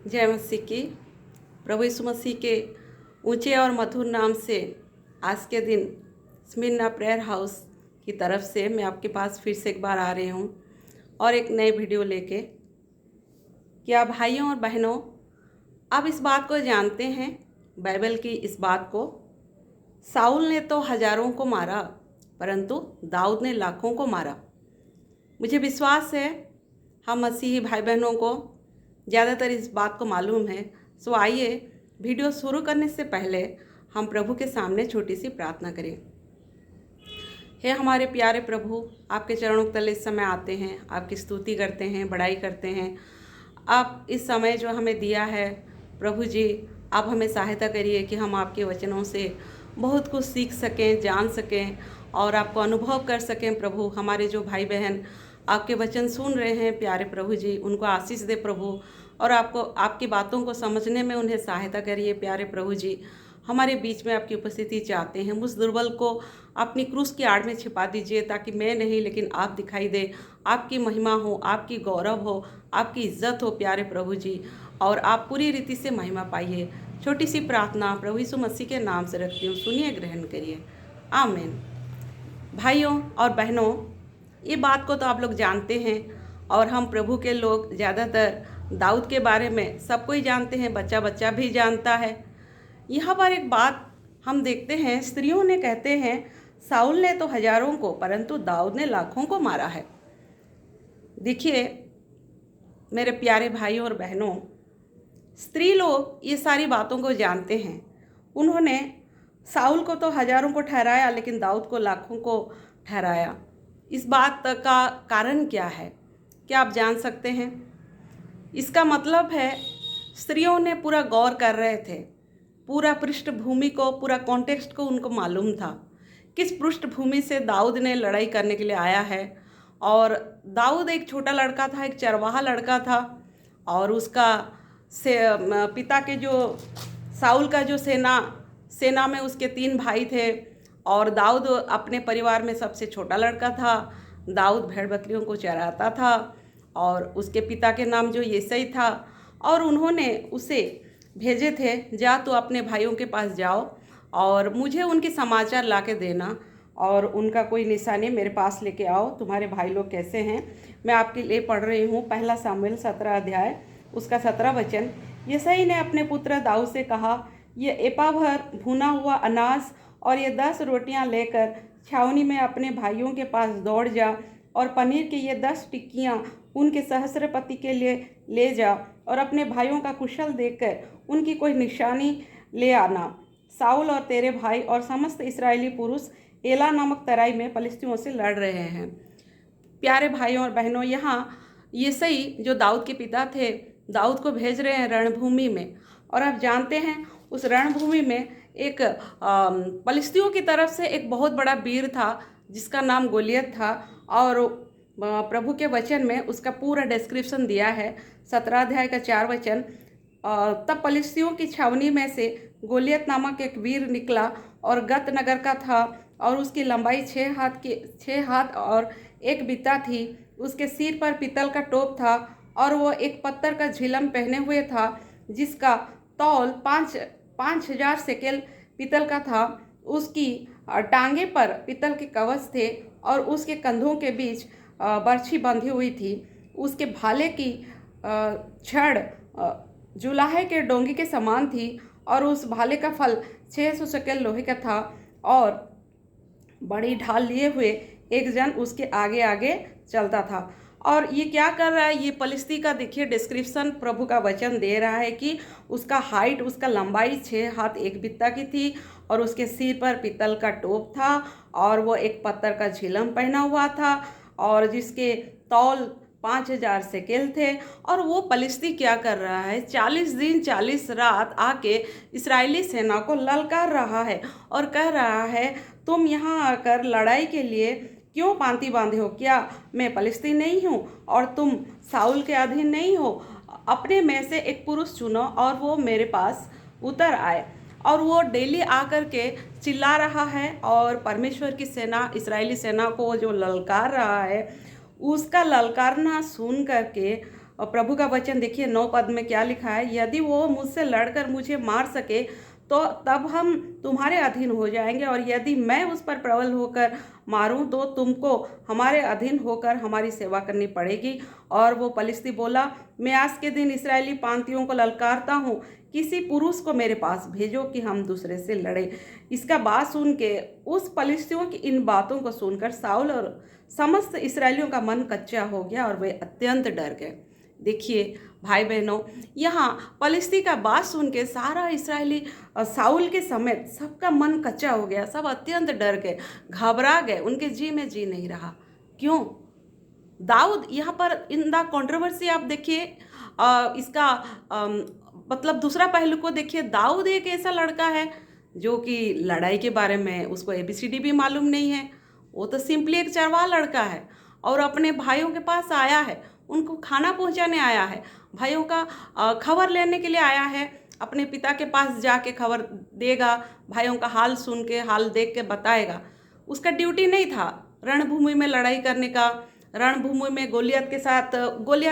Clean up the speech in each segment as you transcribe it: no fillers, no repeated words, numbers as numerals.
जय मसीह की। प्रभु यीशु मसीह के ऊंचे और मधुर नाम से आज के दिन स्मिरना प्रेयर हाउस की तरफ से मैं आपके पास फिर से एक बार आ रही हूँ और एक नई वीडियो लेके। क्या भाइयों और बहनों, आप इस बात को जानते हैं, बाइबल की इस बात को, साउल ने तो हजारों को मारा परंतु दाऊद ने लाखों को मारा। मुझे विश्वास है हम मसीही भाई बहनों को ज़्यादातर इस बात को मालूम है। सो आइए वीडियो शुरू करने से पहले हम प्रभु के सामने छोटी सी प्रार्थना करें। हे हमारे प्यारे प्रभु, आपके चरणों के तले इस समय आते हैं, आपकी स्तुति करते हैं, बड़ाई करते हैं। आप इस समय जो हमें दिया है प्रभु जी, आप हमें सहायता करिए कि हम आपके वचनों से बहुत कुछ सीख सकें, जान सकें और आपको अनुभव कर सकें। प्रभु, हमारे जो भाई बहन आपके वचन सुन रहे हैं प्यारे प्रभु जी, उनको आशीष दे प्रभु, और आपको आपकी बातों को समझने में उन्हें सहायता करिए प्यारे प्रभु जी। हमारे बीच में आपकी उपस्थिति चाहते हैं। मुझ दुर्बल को अपनी क्रूस की आड़ में छिपा दीजिए ताकि मैं नहीं लेकिन आप दिखाई दे, आपकी महिमा हो, आपकी गौरव हो, आपकी इज्जत हो प्यारे प्रभु जी, और आप पूरी रीति से महिमा पाइए। छोटी सी प्रार्थना प्रभु यीशु मसीह के नाम से रखती हूँ, सुनिए, ग्रहण करिए, आमीन। भाइयों और बहनों, ये बात को तो आप लोग जानते हैं और हम प्रभु के लोग ज़्यादातर दाऊद के बारे में सब कोई जानते हैं, बच्चा बच्चा भी जानता है। यहाँ पर एक बात हम देखते हैं, स्त्रियों ने कहते हैं साउल ने तो हजारों को परंतु दाऊद ने लाखों को मारा है। देखिए मेरे प्यारे भाइयों और बहनों, स्त्री लोग ये सारी बातों को जानते हैं। उन्होंने साउल को तो हजारों को ठहराया लेकिन दाऊद को लाखों को ठहराया। इस बात का कारण क्या है, क्या आप जान सकते हैं? इसका मतलब है स्त्रियों ने पूरा गौर कर रहे थे, पूरा पृष्ठभूमि को, पूरा कॉन्टेक्स्ट को उनको मालूम था किस पृष्ठभूमि से दाऊद ने लड़ाई करने के लिए आया है। और दाऊद एक छोटा लड़का था, एक चरवाहा लड़का था, और उसका पिता के जो साउल का जो सेना में उसके 3 भाई थे और दाऊद अपने परिवार में सबसे छोटा लड़का था। दाऊद भेड़ बकरियों को चराता था और उसके पिता के नाम जो येसई था, और उन्होंने उसे भेजे थे, जा तो अपने भाइयों के पास जाओ और मुझे उनके समाचार ला के देना और उनका कोई निशानी मेरे पास लेके आओ, तुम्हारे भाई लोग कैसे हैं। मैं आपके लिए पढ़ रही हूँ 1 सामुएल 17 अध्याय उसका 17 वचन। येसई ने अपने पुत्र दाऊद से कहा, ये एपा भर भुना हुआ अनाज और ये 10 रोटियां लेकर छावनी में अपने भाइयों के पास दौड़ जा और पनीर की ये 10 टिक्कियां उनके सहस्रपति के लिए ले जा और अपने भाइयों का कुशल देखकर उनकी कोई निशानी ले आना। साउल और तेरे भाई और समस्त इस्राएली पुरुष एला नामक तराई में पलिश्तियों से लड़ रहे हैं। प्यारे भाइयों और बहनों, यहाँ येसई जो दाऊद के पिता थे, दाऊद को भेज रहे हैं रणभूमि में, और आप जानते हैं उस रणभूमि में एक पलिश्तियों की तरफ से एक बहुत बड़ा वीर था जिसका नाम गोलियत था, और प्रभु के वचन में उसका पूरा डिस्क्रिप्शन दिया है 17 अध्याय का 4 वचन। तब पलिश्तियों की छावनी में से गोलियत नामक एक वीर निकला और गत नगर का था और उसकी लंबाई 6 हाथ और 1 बित्ता थी। उसके सिर पर पीतल का टोप था और वो एक पत्थर का झिलम पहने हुए था जिसका तौल 5,000 शेकेल पीतल का था। उसकी टांगे पर पीतल के कवच थे और उसके कंधों के बीच बर्छी बंधी हुई थी। उसके भाले की छड़ जुलाहे के डोंगी के समान थी और उस भाले का फल 600 शेकेल लोहे का था, और बड़ी ढाल लिए हुए एक जन उसके आगे आगे चलता था। और ये क्या कर रहा है, ये पलिश्ती का देखिए डिस्क्रिप्शन प्रभु का वचन दे रहा है कि उसका हाइट, उसका लंबाई 6 हाथ 1 बित्ता की थी और उसके सिर पर पीतल का टोप था और वो एक पत्थर का झिलम पहना हुआ था और जिसके तौल 5,000 शेकेल थे। और वो पलिश्ती क्या कर रहा है, 40 दिन 40 रात आके इस्राएली सेना को ललकार रहा है और कह रहा है, तुम यहाँ आकर लड़ाई के लिए क्यों पांति बांधे हो? क्या मैं पलिश्ती नहीं हूँ और तुम साउल के अधीन नहीं हो? अपने में से एक पुरुष चुनो और वो मेरे पास उतर आए। और वो डेली आकर के चिल्ला रहा है और परमेश्वर की सेना, इस्राएली सेना को जो ललकार रहा है, उसका ललकारना सुन करके और प्रभु का वचन देखिए 9 पद में क्या लिखा है, यदि वो मुझसे लड़कर मुझे मार सके तो तब हम तुम्हारे अधीन हो जाएंगे, और यदि मैं उस पर प्रबल होकर मारूं तो तुमको हमारे अधीन होकर हमारी सेवा करनी पड़ेगी। और वो पलिश्ती बोला, मैं आज के दिन इस्राएली पांतियों को ललकारता हूँ, किसी पुरुष को मेरे पास भेजो कि हम दूसरे से लड़े। इसका बात सुन के, उस पलिश्तियों की इन बातों को सुनकर साउल और समस्त इस्राएलियों का मन कच्चा हो गया और वे अत्यंत डर गए। देखिए भाई बहनों, यहाँ पलिश्ती का बात सुन के सारा इस्राएली साउल के समेत सबका मन कच्चा हो गया, सब अत्यंत डर गए, घबरा गए, उनके जी में जी नहीं रहा। क्यों? दाऊद यहाँ पर इन द कंट्रोवर्सी आप देखिए, इसका मतलब दूसरा पहलू को देखिए। दाऊद एक ऐसा लड़का है जो कि लड़ाई के बारे में उसको ABCD भी मालूम नहीं है। वो तो सिंपली एक चरवाहा लड़का है और अपने भाइयों के पास आया है, उनको खाना पहुंचाने आया है, भाइयों का खबर लेने के लिए आया है, अपने पिता के पास जाके खबर देगा, भाइयों का हाल सुन के, हाल देख के बताएगा। उसका ड्यूटी नहीं था रणभूमि में लड़ाई करने का, रणभूमि में गोलियत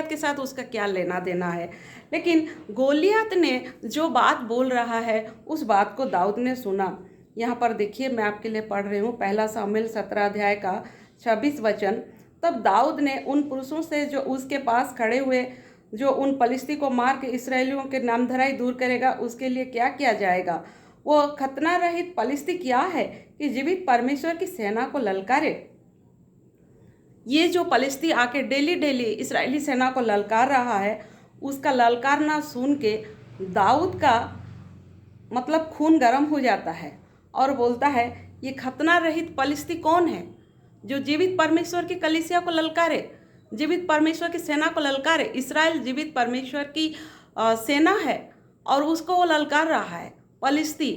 के साथ उसका क्या लेना देना है। लेकिन गोलियत ने जो बात बोल रहा है उस बात को दाऊद ने सुना। यहाँ पर देखिए, मैं आपके लिए पढ़ रही हूँ 1 शामूएल 17 अध्याय का 26 वचन। तब दाऊद ने उन पुरुषों से जो उसके पास खड़े हुए, जो उन पलिश्ती को मार के इसराइलियों के नामधराई दूर करेगा, उसके लिए क्या किया जाएगा? वो खतना रहित पलिश्ती क्या है कि जीवित परमेश्वर की सेना को ललकारे? ये जो पलिश्ती आके डेली डेली इस्राएली सेना को ललकार रहा है, उसका ललकारना सुन के दाऊद का मतलब खून गर्म हो जाता है और बोलता है, ये खतना रहित पलिश्ती कौन है जो जीवित परमेश्वर की कलीसिया को ललकारे, जीवित परमेश्वर की सेना को ललकारे? इस्राएल जीवित परमेश्वर की सेना है और उसको वो ललकार रहा है। पलिश्ती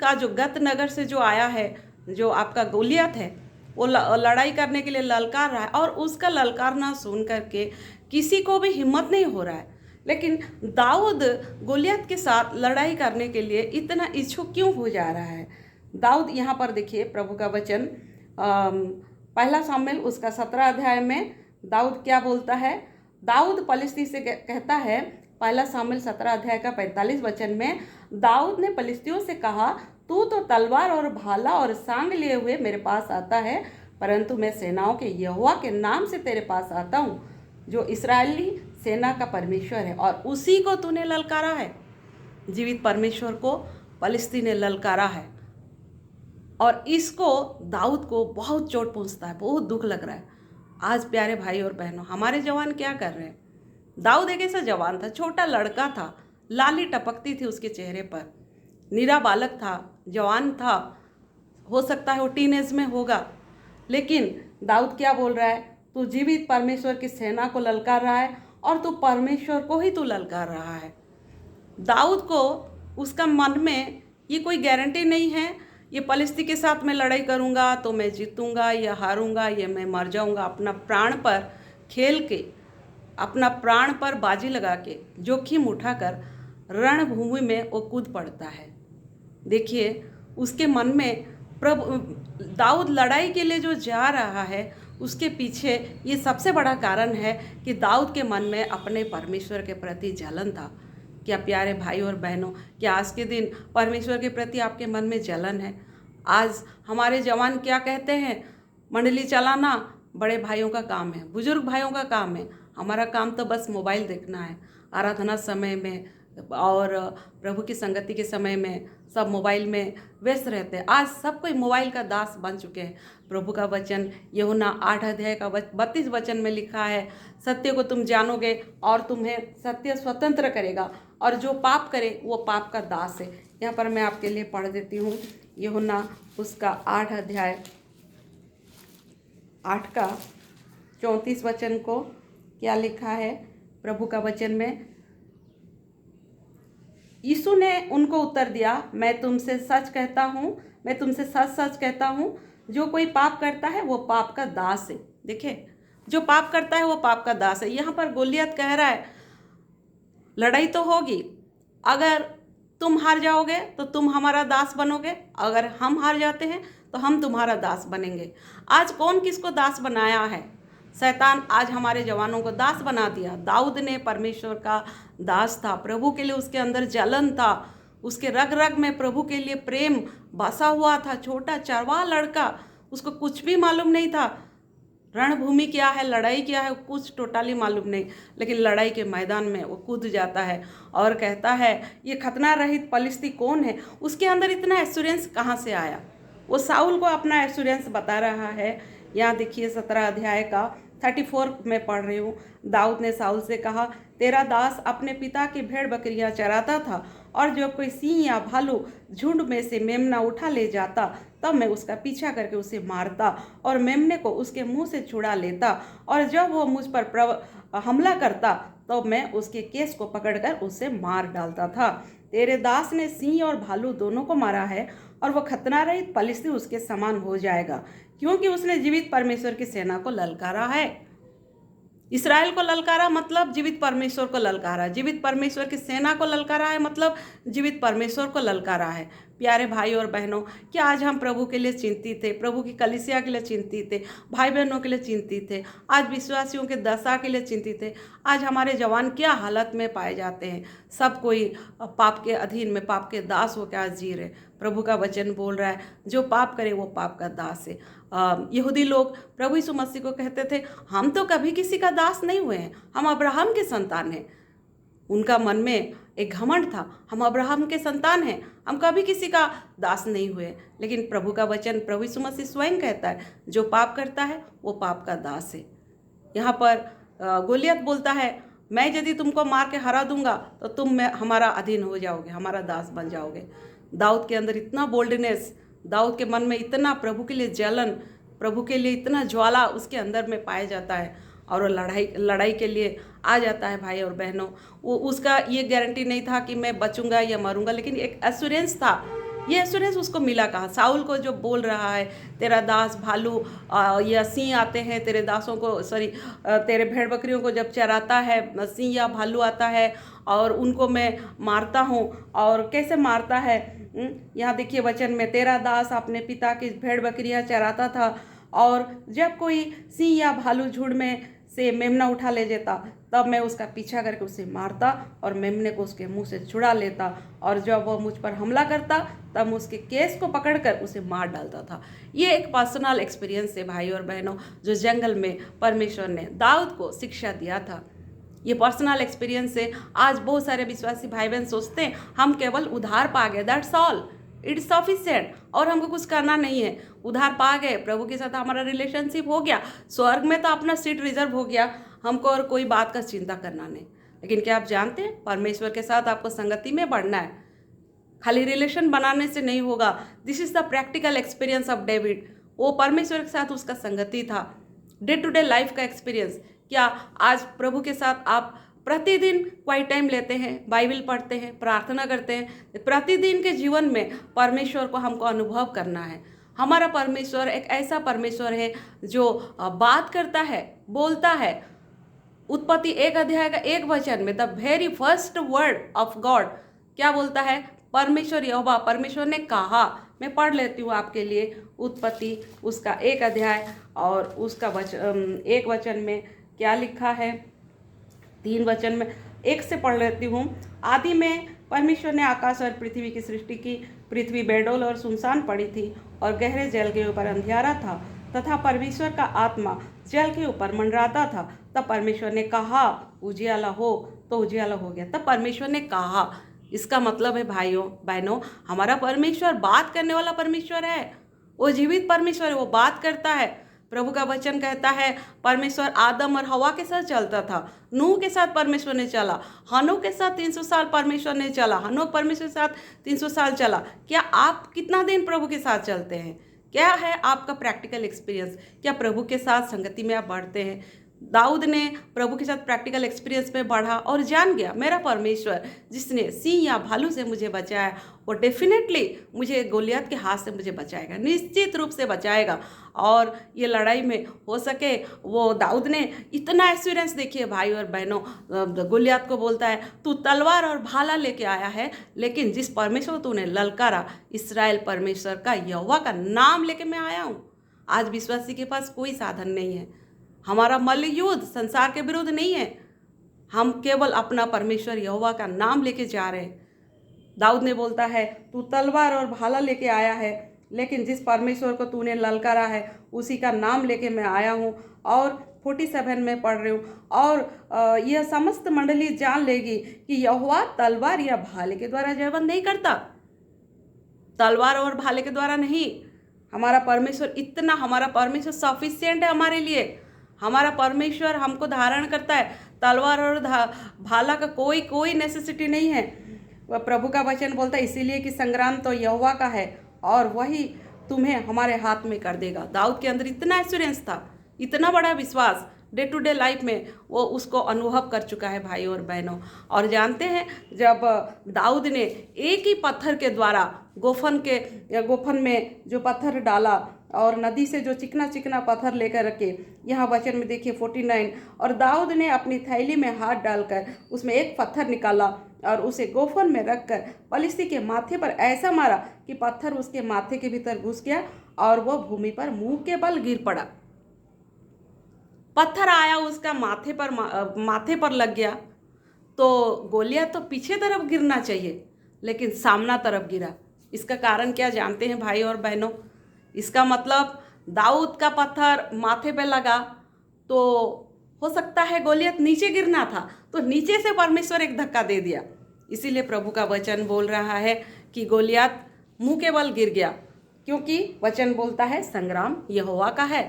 का जो गत नगर से जो आया है, जो आपका गोलियत है, वो लड़ाई करने के लिए ललकार रहा है, और उसका ललकारना सुन करके किसी को भी हिम्मत नहीं हो रहा है। लेकिन दाऊद गोलियत के साथ लड़ाई करने के लिए इतना इच्छुक क्यों हो जा रहा है? दाऊद यहाँ पर देखिए प्रभु का वचन 1 शामूएल उसका 17 अध्याय में दाऊद क्या बोलता है। दाऊद पलिश्ती से कहता है, 1 शामूएल 17 अध्याय का 45 वचन में, दाऊद ने पलिश्तियों से कहा, तू तो तलवार और भाला और सांग लिए हुए मेरे पास आता है, परंतु मैं सेनाओं के यहोवा के नाम से तेरे पास आता हूँ, जो इस्राएली सेना का परमेश्वर है, और उसी को तूने ललकारा है। जीवित परमेश्वर को पलिश्ती ने ललकारा है, और इसको दाऊद को बहुत चोट पहुंचता है, बहुत दुख लग रहा है। आज प्यारे भाई और बहनों, हमारे जवान क्या कर रहे हैं? दाऊद एक ऐसा जवान था, छोटा लड़का था, लाली टपकती थी उसके चेहरे पर, निरा बालक था, जवान था, हो सकता है वो टीनेज में होगा। लेकिन दाऊद क्या बोल रहा है? तू जीवित परमेश्वर की सेना को ललकार रहा है और तू परमेश्वर को ही तू ललकार रहा है। दाऊद को उसका मन में ये कोई गारंटी नहीं है, ये पलिश्ती के साथ मैं लड़ाई करूँगा तो मैं जीतूँगा या हारूँगा या मैं मर जाऊँगा। अपना प्राण पर खेल के, अपना प्राण पर बाजी लगा के, जोखिम उठाकर रणभूमि में वो कूद पड़ता है। देखिए उसके मन में दाऊद लड़ाई के लिए जो जा रहा है, उसके पीछे ये सबसे बड़ा कारण है कि दाऊद के मन में अपने परमेश्वर के प्रति जलन था। क्या प्यारे भाई और बहनों, क्या आज के दिन परमेश्वर के प्रति आपके मन में जलन है? आज हमारे जवान क्या कहते हैं? मंडली चलाना बड़े भाइयों का काम है, बुजुर्ग भाइयों का काम है, हमारा काम तो बस मोबाइल देखना है। आराधना समय में और प्रभु की संगति के समय में सब मोबाइल में व्यस्त रहते हैं। आज सब कोई मोबाइल का दास बन चुके हैं। प्रभु का वचन यूहन्ना 8 अध्याय का 32 वचन में लिखा है, सत्य को तुम जानोगे और तुम्हें सत्य स्वतंत्र करेगा, और जो पाप करे वो पाप का दास है। यहाँ पर मैं आपके लिए पढ़ देती हूँ यूहन्ना उसका 8 अध्याय 8 का 34 वचन को क्या लिखा है प्रभु का वचन में। यीशु ने उनको उत्तर दिया, मैं तुमसे सच कहता हूँ, जो कोई पाप करता है वो पाप का दास है। देखिए, जो पाप करता है वो पाप का दास है। यहाँ पर गोलियत कह रहा है, लड़ाई तो होगी, अगर तुम हार जाओगे तो तुम हमारा दास बनोगे, अगर हम हार जाते हैं तो हम तुम्हारा दास बनेंगे। आज कौन किसको दास बनाया है? शैतान आज हमारे जवानों को दास बना दिया। दाऊद ने परमेश्वर का दास था, प्रभु के लिए उसके अंदर जलन था, उसके रग रग में प्रभु के लिए प्रेम बसा हुआ था। छोटा चरवाहा लड़का, उसको कुछ भी मालूम नहीं था, रणभूमि क्या है, लड़ाई क्या है, कुछ टोटली मालूम नहीं, लेकिन लड़ाई के मैदान में वो कूद जाता है और कहता है ये खतना रहित पलिश्ती कौन है। उसके अंदर इतना एश्योरेंस कहाँ से आया? वो साउल को अपना एश्योरेंस बता रहा है। यहाँ देखिए 17 अध्याय का 34 में पढ़ रही हूँ। दाऊद ने साउल से कहा, तेरा दास अपने पिता की भेड़ बकरियां चराता था, और जब कोई सिंह या भालू झुंड में से मेमना उठा ले जाता, तब मैं उसका पीछा करके उसे मारता और मेमने को उसके मुंह से छुड़ा लेता, और जब वो मुझ पर हमला करता तो मैं उसके केस को पकड़कर उसे मार डालता था। तेरे दास ने सिंह और भालू दोनों को मारा है, और वह खतना रहित पलिश्ती उसके समान हो जाएगा, क्योंकि उसने जीवित परमेश्वर की सेना को ललकारा है। इस्राएल को ललकारा मतलब जीवित परमेश्वर को ललकारा, जीवित परमेश्वर की सेना को ललकारा है मतलब जीवित परमेश्वर को ललकारा है। प्यारे भाई और बहनों, क्या आज हम प्रभु के लिए चिंतित थे, प्रभु की कलीसिया के लिए चिंतित थे, भाई बहनों के लिए चिंतित थे, आज विश्वासियों के दशा के लिए चिंतित थे? आज हमारे जवान क्या हालत में पाए जाते हैं? सब कोई पाप के अधीन में, पाप के दास होकर आज जी रहे। प्रभु का वचन बोल रहा है, जो पाप करे वो पाप का दास है। यहूदी लोग प्रभु यीशु मसीह को कहते थे, हम तो कभी किसी का दास नहीं हुए हैं, हम अब्राहम के संतान हैं। उनका मन में एक घमंड था, हम अब्राहम के संतान हैं, हम कभी किसी का दास नहीं हुए। लेकिन प्रभु का वचन, प्रभु यीशु मसीह स्वयं कहता है, जो पाप करता है वो पाप का दास है। यहाँ पर गोलियत बोलता है, मैं यदि तुमको मार के हरा दूंगा तो तुम हमारा अधीन हो जाओगे, हमारा दास बन जाओगे। दाऊद के अंदर इतना बोल्डनेस, दाऊद के मन में इतना प्रभु के लिए जलन, प्रभु के लिए इतना ज्वाला उसके अंदर में पाया जाता है, और वो लड़ाई के लिए आ जाता है। भाई और बहनों, वो उसका ये गारंटी नहीं था कि मैं बचूंगा या मरूंगा, लेकिन एक एश्योरेंस था। ये एश्योरेंस उसको मिला कहाँ? साउल को जो बोल रहा है, तेरा दास भालू या सिंह आते हैं, तेरे दासों को तेरे भेड़ बकरियों को जब चराता है, सिंह या भालू आता है और उनको मैं मारता हूँ। और कैसे मारता है? यहाँ देखिए वचन में, तेरा दास अपने पिता की भेड़ बकरियाँ चराता था, और जब कोई सिंह या भालू झुंड में से मेमना उठा ले जाता, तब मैं उसका पीछा करके उसे मारता और मेमने को उसके मुंह से छुड़ा लेता, और जब वह मुझ पर हमला करता तब मैं उसके केस को पकड़कर उसे मार डालता था। ये एक पर्सनल एक्सपीरियंस है भाई और बहनों, जो जंगल में परमेश्वर ने दाऊद को शिक्षा दिया था। ये पर्सनल एक्सपीरियंस है। आज बहुत सारे विश्वासी भाई बहन सोचते हैं हम केवल उधार पा गए, दैट्स ऑल, इट्स सफिशिएंट, और हमको कुछ करना नहीं है। उधार पा गए, प्रभु के साथ हमारा रिलेशनशिप हो गया, स्वर्ग में तो अपना सीट रिजर्व हो गया, हमको और कोई बात का चिंता करना नहीं। लेकिन क्या आप जानते हैं, परमेश्वर के साथ आपको संगति में बढ़ना है, खाली रिलेशन बनाने से नहीं होगा। This is the practical experience of David. वो परमेश्वर के साथ उसका संगति था, डे टू डे लाइफ का एक्सपीरियंस। क्या आज प्रभु के साथ आप प्रतिदिन क्वाइट टाइम लेते हैं, बाइबल पढ़ते हैं, प्रार्थना करते हैं? प्रतिदिन के जीवन में परमेश्वर को हमको अनुभव करना है। हमारा परमेश्वर एक ऐसा परमेश्वर है जो बात करता है, बोलता है। उत्पत्ति 1 अध्याय का 1 वचन में the very first word of God क्या बोलता है? परमेश्वर यहोवा, परमेश्वर ने कहा। मैं पढ़ लेती हूँ आपके लिए उत्पत्ति उसका 1 अध्याय और उसका 1 वचन में क्या लिखा है। 3 वचन में 1 से पढ़ लेती हूँ। आदि में परमेश्वर ने आकाश और पृथ्वी की सृष्टि की। पृथ्वी बेडौल और सुनसान पड़ी थी, और गहरे जल के ऊपर अंधियारा था, तथा परमेश्वर का आत्मा जल के ऊपर मंडराता था। तब परमेश्वर ने कहा उजियाला हो, तो उजियाला हो गया। तब परमेश्वर ने कहा, इसका मतलब है भाइयों बहनों, हमारा परमेश्वर बात करने वाला परमेश्वर है, वो जीवित परमेश्वर है, वो बात करता है। प्रभु का वचन कहता है परमेश्वर आदम और हवा के साथ चलता था, नूह के साथ परमेश्वर ने चला, हनोक के साथ 300 साल परमेश्वर ने चला, हनोक परमेश्वर के साथ 300 साल चला। क्या आप कितना दिन प्रभु के साथ चलते हैं? क्या है आपका प्रैक्टिकल एक्सपीरियंस? क्या प्रभु के साथ संगति में आप बढ़ते हैं? दाऊद ने प्रभु के साथ प्रैक्टिकल एक्सपीरियंस में बढ़ा और जान गया, मेरा परमेश्वर जिसने सिंह या भालू से मुझे बचाया, वो डेफिनेटली मुझे गोलियत के हाथ से मुझे बचाएगा, निश्चित रूप से बचाएगा। और ये लड़ाई में हो सके, वो दाऊद ने इतना एक्सपीरियंस, देखिए भाई और बहनों, गोलियत को बोलता है तू तलवार और भाला लेके आया है, लेकिन जिस परमेश्वर तूने ललकारा, इस्राएल परमेश्वर का यहोवा का नाम लेके मैं आया हूँ। आज विश्वासी के पास कोई साधन नहीं है। हमारा मल्ल युद्ध संसार के विरुद्ध नहीं है, हम केवल अपना परमेश्वर यहोवा का नाम लेके जा रहे हैं। दाऊद ने बोलता है, तू तलवार और भाला लेके आया है, लेकिन जिस परमेश्वर को तूने ललकारा है उसी का नाम लेके मैं आया हूँ। और 47 में पढ़ रही हूँ, और यह समस्त मंडली जान लेगी कि यहोवा तलवार या भाले के द्वारा जयवंत नहीं करता। तलवार और भाले के द्वारा नहीं, हमारा परमेश्वर सफिशिएंट है हमारे लिए। हमारा परमेश्वर हमको धारण करता है। तलवार और भाला का कोई नेसेसिटी नहीं है। वह प्रभु का वचन बोलता है इसीलिए कि संग्राम तो यहोवा का है और वही तुम्हें हमारे हाथ में कर देगा। दाऊद के अंदर इतना एश्योरेंस था, इतना बड़ा विश्वास, डे टू डे लाइफ में वो उसको अनुभव कर चुका है भाई और बहनों। और जानते हैं, जब दाऊद ने एक ही पत्थर के द्वारा गोफन में जो पत्थर डाला और नदी से जो चिकना चिकना पत्थर लेकर रखे, यहाँ वचन में देखिए 49, और दाऊद ने अपनी थैली में हाथ डालकर उसमें एक पत्थर निकाला और उसे गोफन में रखकर पलिश्ती के माथे पर ऐसा मारा कि पत्थर उसके माथे के भीतर घुस गया और वह भूमि पर मुंह के बल गिर पड़ा। पत्थर आया उसका माथे पर लग गया, तो गोलियत तो पीछे तरफ गिरना चाहिए, लेकिन सामना तरफ गिरा। इसका कारण क्या जानते हैं भाई और बहनों? इसका मतलब दाऊद का पत्थर माथे पे लगा तो हो सकता है गोलियत नीचे गिरना था, तो नीचे से परमेश्वर एक धक्का दे दिया। इसीलिए प्रभु का वचन बोल रहा है कि गोलियत मुंह के बल गिर गया, क्योंकि वचन बोलता है संग्राम यहोवा का है।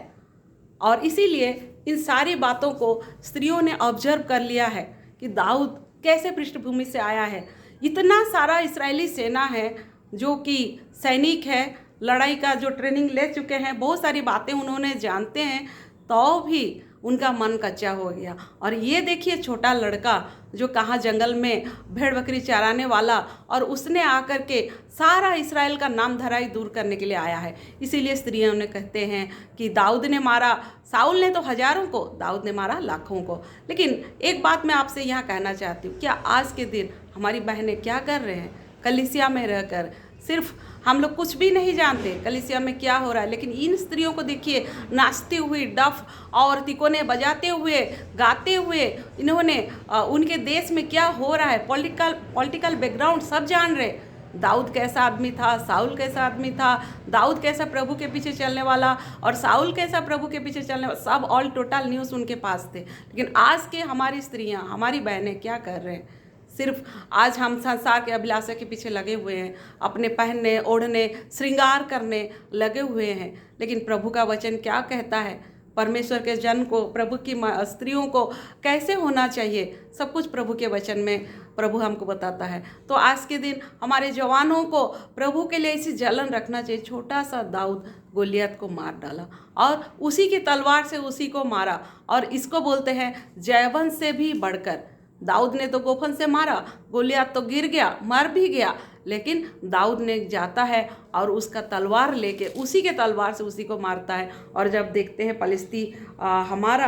और इसीलिए इन सारी बातों को स्त्रियों ने ऑब्जर्व कर लिया है कि दाऊद कैसे पृष्ठभूमि से आया है। इतना सारा इस्राएली सेना है जो कि सैनिक है, लड़ाई का जो ट्रेनिंग ले चुके हैं, बहुत सारी बातें उन्होंने जानते हैं, तो भी उनका मन कच्चा हो गया। और ये देखिए छोटा लड़का जो कहाँ जंगल में भेड़ बकरी चराने वाला, और उसने आकर के सारा इस्राएल का नाम धराई दूर करने के लिए आया है। इसीलिए स्त्रियों ने कहते हैं कि दाऊद ने मारा, साउल ने तो हजारों को, दाऊद ने मारा लाखों को। लेकिन एक बात मैं आपसे यहाँ कहना चाहती हूँ, क्या आज के दिन हमारी बहनें क्या कर रहे हैं? कलीसिया में रहकर सिर्फ हम लोग कुछ भी नहीं जानते कलीसिया में क्या हो रहा है, लेकिन इन स्त्रियों को देखिए नाचती हुई, डफ और तिकोने बजाते हुए, गाते हुए, इन्होंने उनके देश में क्या हो रहा है, पॉलिटिकल बैकग्राउंड सब जान रहे। दाऊद कैसा आदमी था, साउल कैसा आदमी था, दाऊद कैसा प्रभु के पीछे चलने वाला और साउल कैसा प्रभु के पीछे चलने वाला, सब ऑल टोटल न्यूज़ उनके पास थे। लेकिन आज के हमारी स्त्रियां, हमारी बहनें क्या कर रहे हैं? सिर्फ आज हम संसार के अभिलाषा के पीछे लगे हुए हैं, अपने पहनने ओढ़ने श्रृंगार करने लगे हुए हैं। लेकिन प्रभु का वचन क्या कहता है? परमेश्वर के जन को, प्रभु की स्त्रियों को कैसे होना चाहिए, सब कुछ प्रभु के वचन में प्रभु हमको बताता है। तो आज के दिन हमारे जवानों को प्रभु के लिए ऐसी जलन रखना चाहिए। छोटा सा दाऊद गोलियत को मार डाला और उसी की तलवार से उसी को मारा, और इसको बोलते हैं जयवंत से भी बढ़कर। दाऊद ने तो गोफन से मारा, गोलियत तो गिर गया, मर भी गया, लेकिन दाऊद ने जाता है और उसका तलवार लेके उसी के तलवार से उसी को मारता है। और जब देखते हैं पलिश्ती हमारा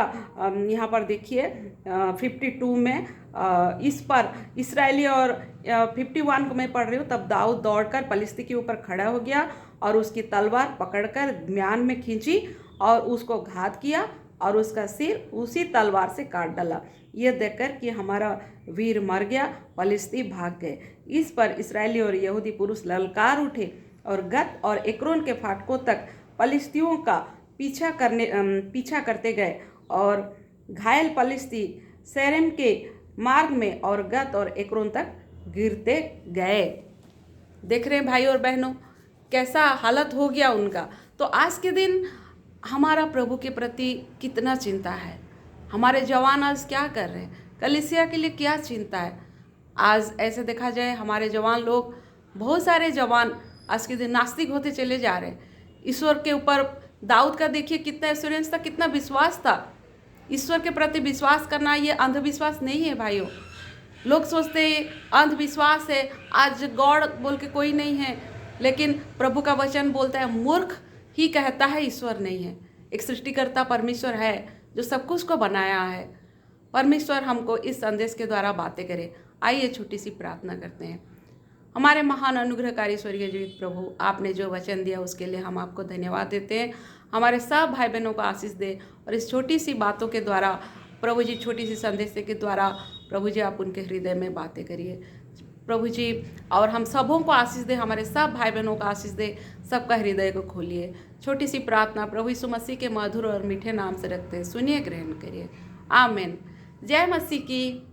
यहाँ पर देखिए 52 में इस पर इसराइली, और 51 को मैं पढ़ रही हूँ, तब दाऊद दौड़कर पलिश्ती के ऊपर खड़ा हो गया और उसकी तलवार पकड़कर म्यान में खींची और उसको घात किया और उसका सिर उसी तलवार से काट डाला। यह देखकर कि हमारा वीर मर गया, पलिश्ती भाग गए। इस पर इसराइली और यहूदी पुरुष ललकार उठे और गत और एक्रोन के फाटकों तक पलिश्तियों का पीछा करते गए, और घायल पलिश्ती सेरेम के मार्ग में और गत और एक्रोन तक गिरते गए। देख रहे हैं भाई और बहनों, कैसा हालत हो गया उनका। तो आज के दिन हमारा प्रभु के प्रति कितना चिंता है, हमारे जवान आज क्या कर रहे हैं, कलीसिया के लिए क्या चिंता है। आज ऐसे देखा जाए हमारे जवान लोग, बहुत सारे जवान आज के दिन नास्तिक होते चले जा रहे हैं। ईश्वर के ऊपर दाऊद का देखिए कितना एश्योरेंस था, कितना विश्वास था। ईश्वर के प्रति विश्वास करना ये अंधविश्वास नहीं है भाइयों। लोग सोचते हैं अंधविश्वास है, आज गॉड बोल के कोई नहीं है, लेकिन प्रभु का वचन बोलता है मूर्ख ही कहता है ईश्वर नहीं है। एक सृष्टिकर्ता परमेश्वर है जो सब कुछ को बनाया है। परमेश्वर हमको इस संदेश के द्वारा बातें करे। आइए छोटी सी प्रार्थना करते हैं। हमारे महान अनुग्रहकारी स्वर्गीय जीवित प्रभु, आपने जो वचन दिया उसके लिए हम आपको धन्यवाद देते हैं। हमारे सब भाई बहनों को आशीष दे। और इस छोटी सी बातों के द्वारा प्रभु जी, छोटी सी संदेश के द्वारा प्रभु जी आप उनके हृदय में बातें करिए प्रभु जी। और हम सबों को आशीष दे, हमारे सब भाई बहनों को आशीष दे, सबका हृदय को खोलिए। छोटी सी प्रार्थना प्रभु यीशु मसीह के मधुर और मीठे नाम से रखते हैं, सुनिए, ग्रहण करिए। आमीन। जय मसीह की।